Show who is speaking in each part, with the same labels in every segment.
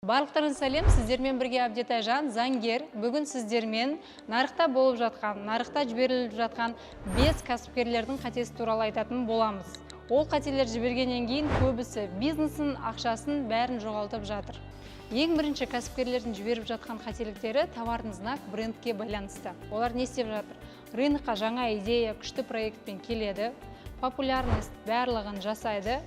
Speaker 1: Барлықтарыңызға сәлем, сіздермен бірге Абдетайжан, заңгер. Бүгін сіздермен нарықта болып жатқан, нарықта жіберіліп жатқан 5 кәсіпкерлердің қатесі туралы айтатын боламыз. Ол қателер жібергеннен кейін көбісі бизнесін, ақшасын бәрін жоғалтып жатыр. Ең бірінші кәсіпкерлердің жіберіп жатқан қателіктері товардың знак брендке байланысты. Олар не істеп жатыр? Рынокқа жаңа идея, күшті проектпен келеді, популярность барлығын жасайды.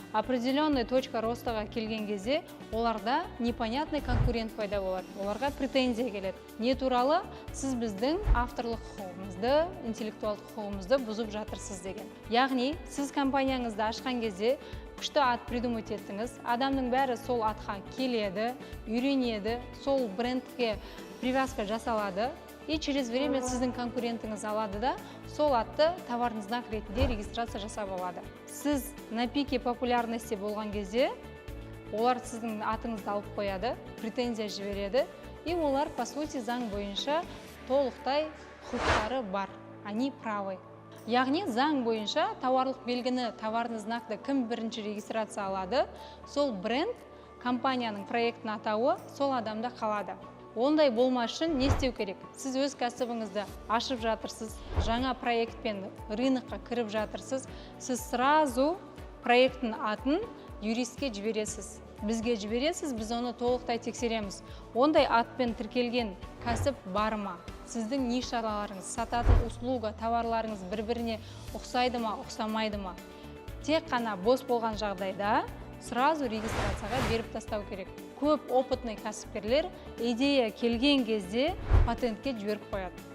Speaker 1: Определенный точка ростаға келген кезде оларда непонятный конкурент пайда болады. Оларға претензия келеді. Не туралы? Сіз біздің авторлық құқығымызды, интеллектуалдық құқығымызды бұзып жатырсыз деген. Яғни, сіз компанияңызды ашқан кезде күшті ат придумать еттіңіз. Адамның бәрі сол атқа келеді, үйренеді, сол брендке привязка жасалады. И через время сіздің конкурентіңіз алады да, сол атты товардың знак ретінде регистрация жасап алады. Сіз на пике популярности болған кезде, олар сіздің атыңызды алып қояды, претензия жібереді, и олар, по сути, заң бойынша толықтай құқықтары бар, они правы. Яғни, заң бойынша тауарлық белгіні, товарный знакты кім бірінші регистрация алады, сол бренд, компанияның проектінің атауы сол адамда қалады. Ондай болмас үшін не істеу керек? Сіз өз кәсібіңізді ашып жатырсыз, жаңа проектпен рынокқа кіріп жатырсыз, сіз сразу проекттің атын юристке жібересіз. Бізге жібересіз, біз оны толықтай тексереміз. Ондай атпен тіркелген кәсіп бар ма? Сіздің нишаларыңыз, сататын услуга, товарларыңыз бір-біріне ұқсайды ма, ұқсамайды ма? Тек қана бос болған жағдайда сразу регистрацияға беріп тастау керек. Көп опытный кәсіпкерлер идея келген кезде патентке жіберіп қояды.